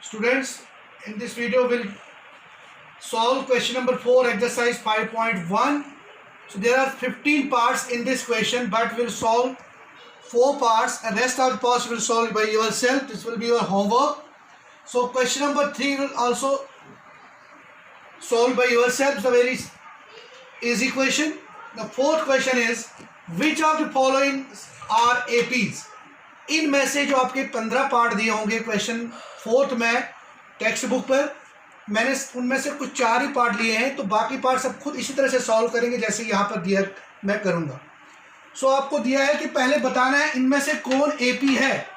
Students, in this video we'll solve question number 4, exercise 5.1. So there are 15 parts in this question, but we'll solve 4 parts and rest of the parts will solve by yourself. This will be your homework. So question number 3 will also solve by yourself. It's a very easy question. The fourth question is, which of the following are APs? इनमें से जो आपके 15 part दिए होंगे question fourth में text book पर, मैंने उनमें से कुछ 4 ही पार्ट लिए हैं, तो बाकी पार्ट सब खुद इसी तरह से सॉल्व करेंगे जैसे यहाँ पर दिया मैं करूँगा. सो आपको दिया है कि पहले बताना है इनमें से कौन एपी है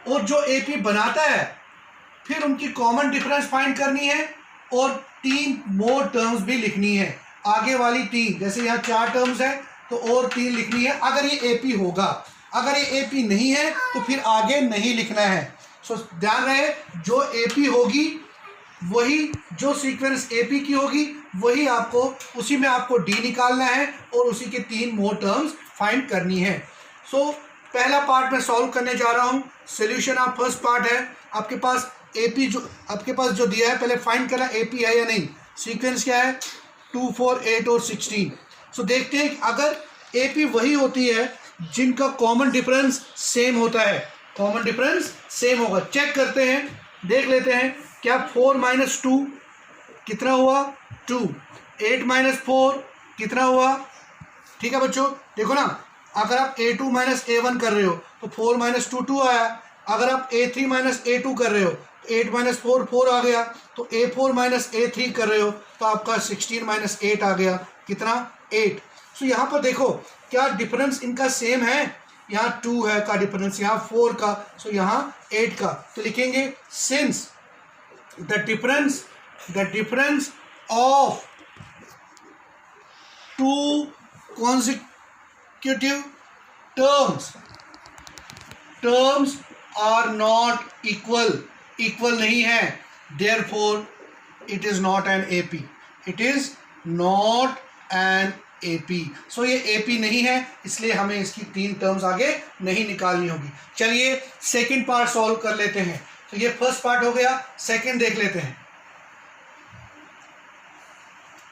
और जो एपी बनाता है, फिर उनकी कॉमन डिफरेंस फाइंड करनी है और 3 मोर टर्म्स भी लिखनी है. आगे वाली 3, जैसे यहाँ 4 टर्म्स है तो और 3 लिखनी है अगर ये एपी होगा. अगर ये एपी नहीं है तो फिर आगे नहीं लिखना है. सो ध्यान रहे, जो एपी होगी वही, जो सीक्वेंस एपी की होगी वही आपको, उसी में आपको डी निकालना है और उसी के 3 मोर टर्म्स फाइंड करनी है. सो पहला पार्ट मैं सॉल्व करने जा रहा हूँ. सोल्यूशन ऑफ फर्स्ट पार्ट है आपके पास. एपी जो आपके पास जो दिया है, पहले फाइंड करना एपी है या नहीं. सीक्वेंस क्या है, 2, 4, 8 और 16. सो देखते हैं कि अगर एपी वही होती है जिनका कॉमन डिफरेंस सेम होता है, कॉमन डिफरेंस सेम होगा. चेक करते हैं, देख लेते हैं क्या 4 - 2 कितना हुआ 2, 8 - 4 कितना हुआ. ठीक है बच्चों, देखो ना, अगर आप A2 - A1 कर रहे हो तो 4 - 2 2 आया. अगर आप A3 - A2 कर रहे हो तो 8 - 4 4 आ गया. तो A4 - A3 कर रहे हो तो आपका 16 - 8 आ गया. कितना 8. सो यहाँ पर देखो क्या डिफरेंस इनका सेम है. यहाँ 2 है का डिफरेंस, यहाँ 4 का, सो यहाँ 8 का. तो लिखेंगे since the difference of 2 consecutive terms are not equal नहीं है, therefore it is not an AP. It is not an AP. सो ये AP नहीं है, इसलिए हमें इसकी 3 टर्म्स आगे नहीं निकालनी होगी. चलिए सेकंड पार्ट सॉल्व कर लेते हैं. तो ये फर्स्ट पार्ट हो गया, सेकंड देख लेते हैं.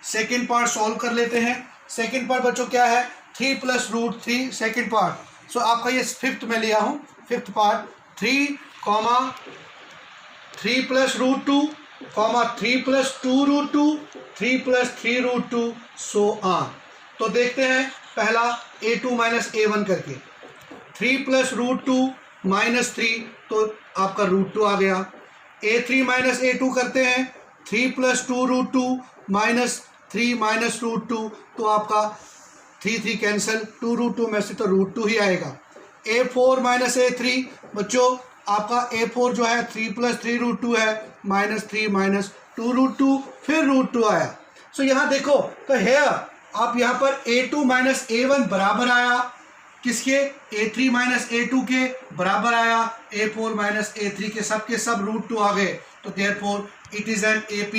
सेकंड पार्ट सॉल्व कर लेते हैं. सेकंड पार्ट बच्चों क्या है, 3 + √3 सेकंड पार्ट. सो आपका ये फिफ्थ में लिया हूँ, फिफ्थ पार्ट 3, 3 + √2, 3 + 2√2, 3 + 3√2 सो ऑन. तो देखते हैं पहला A2 - A1 करके. 3 + √2 - 3 तो आपका √2 आ गया. A3 - A2 करते हैं, 3 + 2√2 - 3 - √2 तो आपका 3 कैंसिल, 2√2 में से तो √2 ही आएगा. A4 - A3 बच्चों आपका A4 जो है 3 + 3√2 है, -3 - 2√2 फिर √2 आया. सो यहाँ देखो तो है आप यहाँ पर A2 - A1 बराबर आया किसके, A3 - A2 के बराबर आया, A4 - A3 के सब √2 आ गए. तो therefore it is an AP.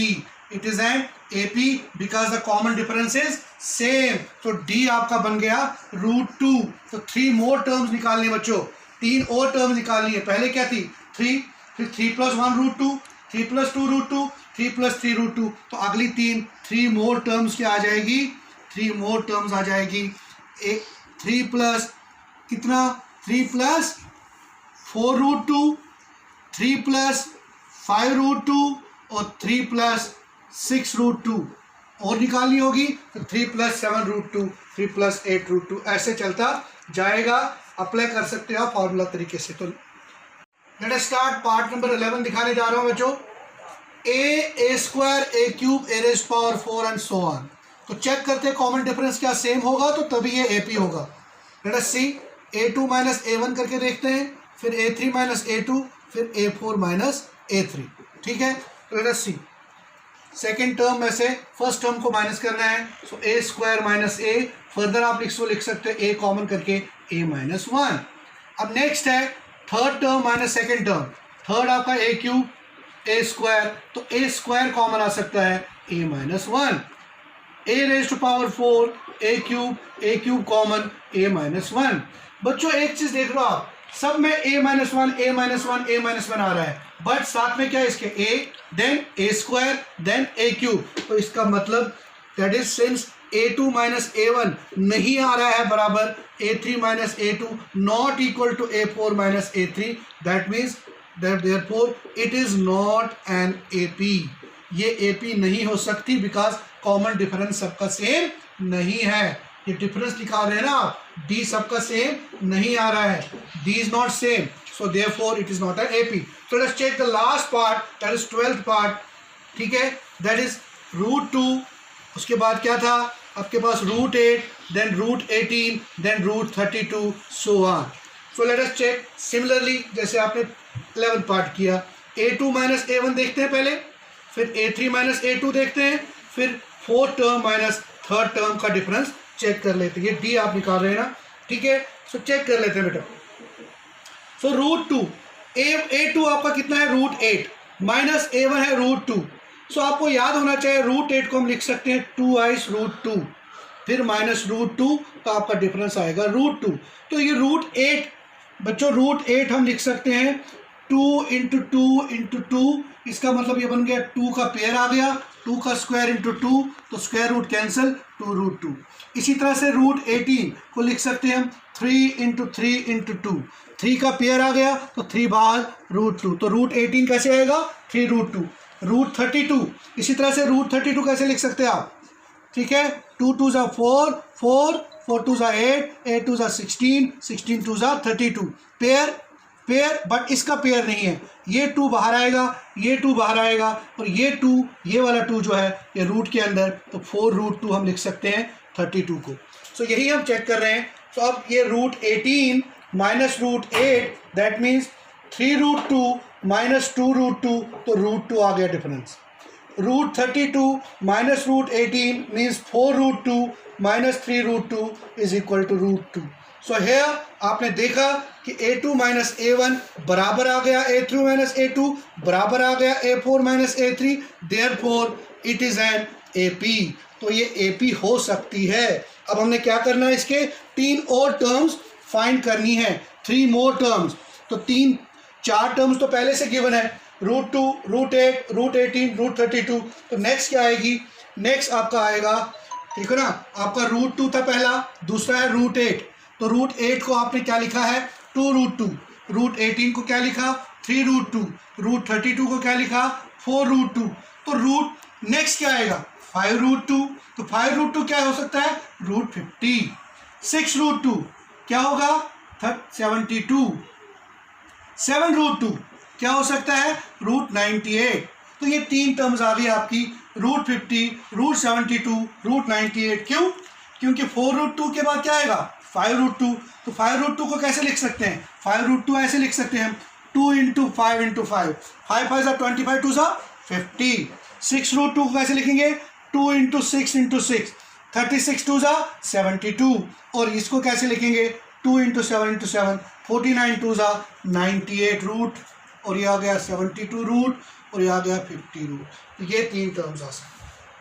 It is an AP because the common difference is same. तो D आपका बन गया √2. तो 3 मोर टर्म्स निकालनी है बच्चों, 3 और टर्म्स निकालनी है. पहले क्या थी 3, फिर 3 + 1 √2, 3 + 2 √2, 3 + 3 √2. तो अगली 3 मोर टर्म्स क्या आ जाएगी, 3 मोर टर्म्स आ जाएगी. 3 प्लस कितना, 3 + 4 √2, 3 + 5 √2 और 3 + 6 √2 और निकालनी होगी. तो 3 + 7 √2, 3 + 8 √2 ऐसे चलता जाएगा. अप्लाई कर सकते हो फॉर्मूला तरीके से. तो let us start. Part number 11 दिखाने जा रहा हूँ बच्चों. A² A³ A⁴ and so on. तो चेक करते हैं कॉमन डिफरेंस क्या सेम होगा तो तभी ये AP होगा. लेट अस सी. A2 - A1 करके देखते हैं, फिर A3 - A2, फिर A4 - A3. ठीक है, लेट अस सी. सेकेंड टर्म में से फर्स्ट टर्म को माइनस करना है. सो A² - A, फर्दर आप लिख सकते हैं A कॉमन करके A - 1. अब नेक्स्ट है third term minus second term. Third आपका A³ A², तो A² कॉमन आ सकता है A - 1. A⁴ A³ common A - 1. बच्चों एक चीज देख लो आप, सब में a minus one a minus one a minus one आ रहा है, बट साथ में क्या है इसके a, then a square, then a cube. तो इसका मतलब that is since a2 minus a1 नहीं आ रहा है बराबर a3 minus a2 not equal to a4 minus a3, that means that therefore it is not an AP। ये AP नहीं हो सकती बिकॉज कॉमन डिफरेंस सबका सेम नहीं है। ये डिफरेंस निकाल रहे हैं ना आप, D सबका सेम नहीं आ रहा है, D is not same, so therefore it is not an AP। So let's check the last part, that is 12th part, ठीक है, दैट इज √2, उसके बाद क्या था आपके पास √8, then √18, then √32, so on. So let us check similarly जैसे आपने 11th पार्ट किया, a2 माइनस a1 देखते हैं पहले, फिर a3 माइनस a2 देखते हैं, फिर 4th term minus 3rd term का डिफरेंस चेक कर लेते हैं। ये D आप निकाल रहे हैं ना, ठीक है, सो चेक कर लेते हैं बेटा। सो √2, a2 आपका कितना है √8 माइनस a1 है √2। सो आपको याद होना चाहिए √8 को हम लिख सकते हैं 2i √2, फिर माइनस √2, तो आपका डिफरेंस आएगा √2। तो ये √8 बच्चों, √8 हम लिख सकते हैं 2 इंटू 2 इंटू 2, इसका मतलब ये बन गया 2 का पेयर आ गया, 2 का स्क्वायर इंटू 2, तो स्क्वायर रूट कैंसिल, 2√2। इसी तरह से √18 को लिख सकते हैं हम 3 इंटू 3 इंटू 2, 3 का पेयर आ गया तो 3 बाहर √2, तो √18 कैसे आएगा 3√2। √32, इसी तरह से √32 कैसे लिख सकते हैं आप, ठीक है, 2 2 ज़ा 4, 4 4 2 ज़ा 8, 8 2 ज़ा 16, 16 2 ज़ा 32, पेयर पेयर, बट इसका पेयर नहीं है, ये 2 बाहर आएगा, ये 2 बाहर आएगा, और ये 2, ये वाला 2 जो है ये रूट के अंदर, तो 4√2 हम लिख सकते हैं 32 को। सो यही हम चेक कर रहे हैं। सो अब ये √18 माइनस √8, दैट मीन्स 3√2 माइनस 2√2, तो √2 आ गया difference. √32 minus √18 means 4√2 minus 3√2 is equal to √2। So here आपने देखा कि a2 माइनस a1 बराबर आ गया a3 माइनस a2, बराबर आ गया a4 minus a3, therefore it is an AP। तो ये AP हो सकती है। अब हमने क्या करना है, इसके 3 और टर्म्स फाइंड करनी है, 3 मोर टर्म्स। तो 4 टर्म्स तो पहले से गिवन है, √2, √8, √18, √32। तो नेक्स्ट क्या आएगी, नेक्स्ट आपका आएगा, ठीक है ना, आपका √2 था पहला, दूसरा है √8। तो √8 को आपने क्या लिखा है 2√2, √18 को क्या लिखा 3√2, √32 को क्या लिखा 4√2। तो नेक्स्ट क्या आएगा 5√2, तो 5√2 क्या हो सकता है √50। 6√2 क्या होगा 72। 7√2 क्या हो सकता है √98। तो ये 3 टर्म्स आ गई आपकी, √50, √72, √98। क्यों, क्योंकि 4√2 के बाद क्या आएगा 5√2। तो 5√2 को कैसे लिख सकते हैं, 5√2 ऐसे लिख सकते हैं 2 इंटू 5 इंटू 5, 5 5 25, 2 50। 6√2 को कैसे लिखेंगे 2 इंटू 6 इंटू 6, 36 2 72। और इसको कैसे लिखेंगे 2 इंटू 7 इंटू 7, 49 2 98 रूट, और ये आ गया 72 रूट, और ये आ गया 50 रूट। तो ये 3 टर्म्स आ सकते हैं।